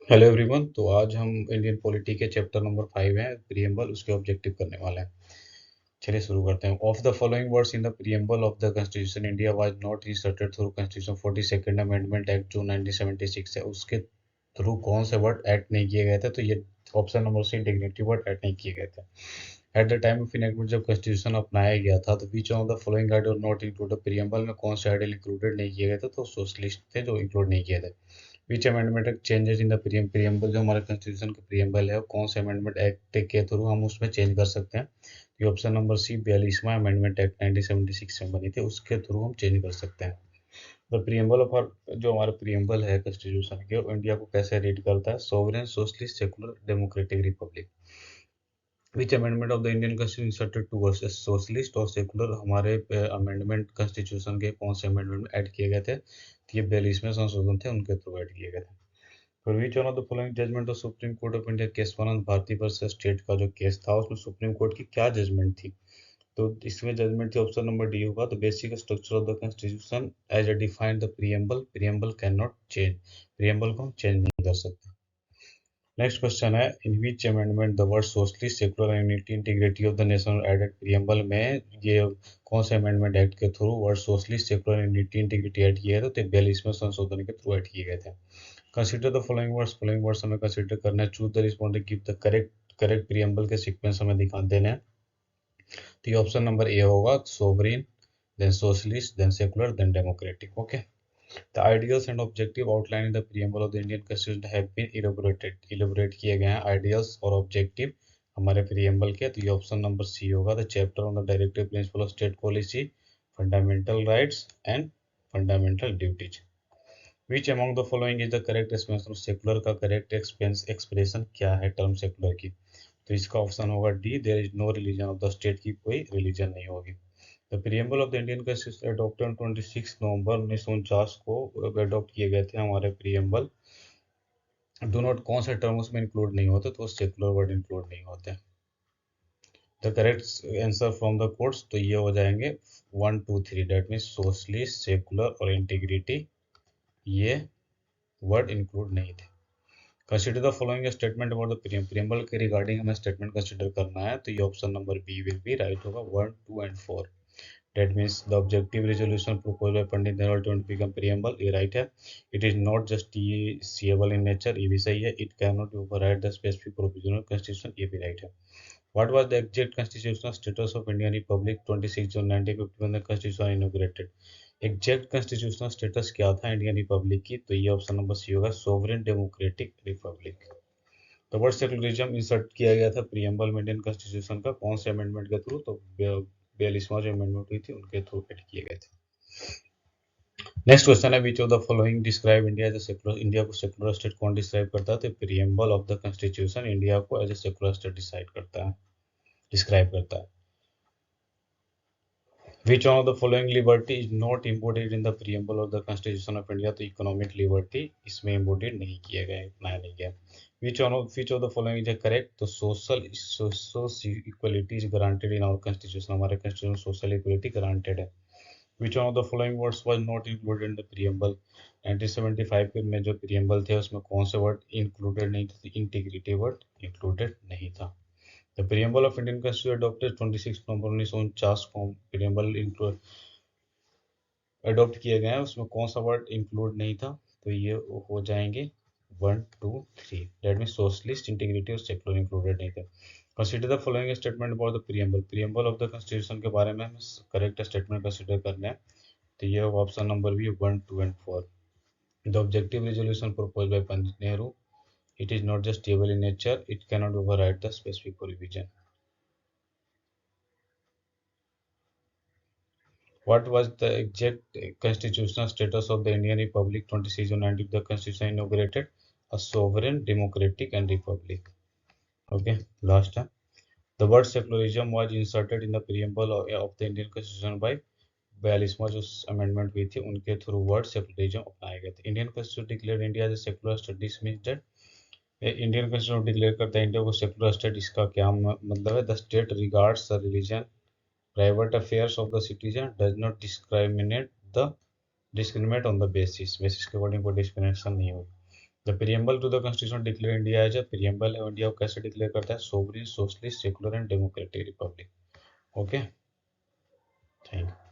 Hello everyone. तो आज हम इंडियन पॉलिटी के चैप्टर नंबर 5 है प्रीएम्बल, उसके ऑब्जेक्टिव करने वाले हैं। चलिए शुरू करते हैं। Of the following words in the preamble of the constitution India was not inserted through constitution 42nd amendment act जो 1976 है, उसके थ्रू कौन से वर्ड ऐड नहीं किए गए थे? तो ये option number C, dignity word add नहीं किए गए थे। At the time of enactment, जब कॉन्स्टिट्यूशन अपनाया गया था, तो which of the following ideal not included preamble में कौन से आइडियल इंक्लूडेड नहीं किए गए थे? तो सोशलिस्ट थे जो इंक्लूड नहीं किए थे। विच amendment changes in the preamble, जो हमारे कॉन्स्टिट्यूशन का प्रीएम्बल है, कौन से अमेंडमेंट एक्ट के थ्रू हम उसमें चेंज कर सकते हैं? ये ऑप्शन नंबर सी, 42वां अमेंडमेंट एक्ट 1976 में बनी थी, उसके थ्रू हम चेंज कर सकते हैं। द प्रीएम्बल ऑफ our जो हमारा प्रीएम्बल है कॉन्स्टिट्यूशन के, वो इंडिया को कैसे रीड करता है? Sovereign, socialist, secular, democratic, republic. Which amendment of the Indian constitution inserted two verses socialist और सेकुलर, हमारे अमेंडमेंट कॉन्स्टिट्यूशन के कौन से अमेंडमेंट में ऐड किए गए थे? तो ये 42वें संशोधन थे, उनके थ्रू ऐड किए गए थे। For which one of the following judgment of supreme court of India Kesavananda Bharati versus state का जो केस था, उसमें सुप्रीम कोर्ट की क्या जजमेंट थी? तो इसमें जजमेंट थी, ऑप्शन नंबर डी होगा। The basic structure of the constitution as a defined the preamble, preamble can not change, preamble को हम चेंज नहीं कर सकते। नेक्स्ट क्वेश्चन है, in which amendment the word socialist, secular, unity, integrity of the nation added? Preamble में ये कौन से अमेंडमेंट एक्ट के through word socialist, secular, unity, integrity add किए थे? तो 42वें संशोधन के थ्रू ऐड किए गए थे। कंसीडर द फॉलोइंग वर्ड्स हमें कंसीडर करना है। Choose the responding, give the correct preamble के सीक्वेंस हमें दिखा देने हैं। तो ये ऑप्शन नंबर ए होगा, sovereign, then socialist, then secular, then democratic. Okay. The ideals and objective outline in the preamble of the Indian constitution have been elaborate किए गए हैं आइडियल्स और ऑब्जेक्टिव हमारे प्रीएम्बल के। तो ये ऑप्शन नंबर सी होगा, the chapter on the directive principle of state policy, fundamental rights and fundamental duties. Which among the following is the correct expression of secular का करेक्ट एक्सप्रेशन क्या है term secular की? तो इसका option होगा D, there is no religion of the state, की कोई religion नहीं होगी। The preamble of the Indian constitution adopted 26 November 1949 को अडॉप्ट किए गए थे हमारे प्रीएम्बल। डू नॉट, कौन से टर्म उसमें इंक्लूड नहीं होते? तो सेकुलर वर्ड इंक्लूड नहीं होते। The correct answer from the courts, तो ये हो जाएंगे 1 2 3, डेट मीन सोशलिस्ट, सेकुलर और इंटीग्रिटी, ये वर्ड इंक्लूड नहीं थे। Consider the following statement about the preamble के रिगार्डिंग हमें स्टेटमेंट कंसिडर करना है। तो ये option number B will be right होगा, 1 2 and 4। That means the objective resolution proposed by Pandit Nehru to become preamble, ये right है। It is not justiciable in nature, ये भी सही है। It cannot override the specific provision of constitution, ये भी right है। What was the exact constitutional status of Indian Republic 26 June 1950 when the constitution inaugurated? Exact constitutional status क्या था Indian Republic की? तो ये ऑप्शन नंबर सी होगा, sovereign democratic Republic. तो वर्ड सेकुलरिज्म इंसर्ट किया गया था प्रीएम्बल में इंडियन कॉन्स्टिट्यूशन का, कौन से अमेंडमेंट के थ्रू? तो 42वां जो अमेंडमेंट हुई थी उनके थ्रू एड किए गए थे। नेक्स्ट क्वेश्चन है, which of the following describe India as a secular, India को सेकुलर स्टेट कौन डिस्क्राइब करता है? तो preamble of the constitution India को as a secular state decide करता है, डिस्क्राइब करता है। Which one of the following liberty is not embodied in the preamble of the Constitution of India? तो इकोनॉमिक लिबर्टी इसमें embodied नहीं किया गया, अपनाया नहीं गया। Which of the following is correct? तो social equality is granted in our constitution, हमारे constitution social equality granted है। Which one of the following words was not included in the preamble? 1975 के में जो preamble थे उसमें कौन से वर्ड इंक्लूडेड नहीं थे? इंटीग्रिटी वर्ड इंक्लूडेड नहीं था। The preamble of Indian constitution adopted 26 November 1949 को प्रीएम्बल अडॉप्ट किए गए हैं, उसमें कौन सा वर्ड इंक्लूड नहीं था? तो ये हो जाएंगे 1 2 3, डेट मीन सोशलिस्ट, इंटीग्रिटी और सेकुलर इंक्लूडेड नहीं थे। Consider the following statement about the preamble, preamble of the constitution के बारे में हमें करेक्ट स्टेटमेंट कंसीडर करना है। तो ये ऑप्शन नंबर भी 1 2 and 4। The objective resolution proposed by Pandit Nehru, it is not just stable in nature, it cannot override the specific provision. What was the exact constitutional status of the Indian Republic 26 June 19 the constitution inaugurated? A sovereign, democratic and republic. Okay, last time. The word secularism was inserted in the preamble of the Indian Constitution by 42वां जो amendment हुई थी उनके through word secularism अपनाए गए थे। Indian constitution declare India as a secular state, this means that Indian constitution declare करता है India को सेकुलर स्टेट। इसका क्या मतलब है? The state regards the religion, private affairs of the citizen, does not discriminate on the basis के according कोई discrimination नहीं होगी। The preamble to the constitution declare India as a preamble है, इंडिया को कैसे डिक्लेयर करता है, sovereign, socialist, secular and democratic republic. Okay, thank you.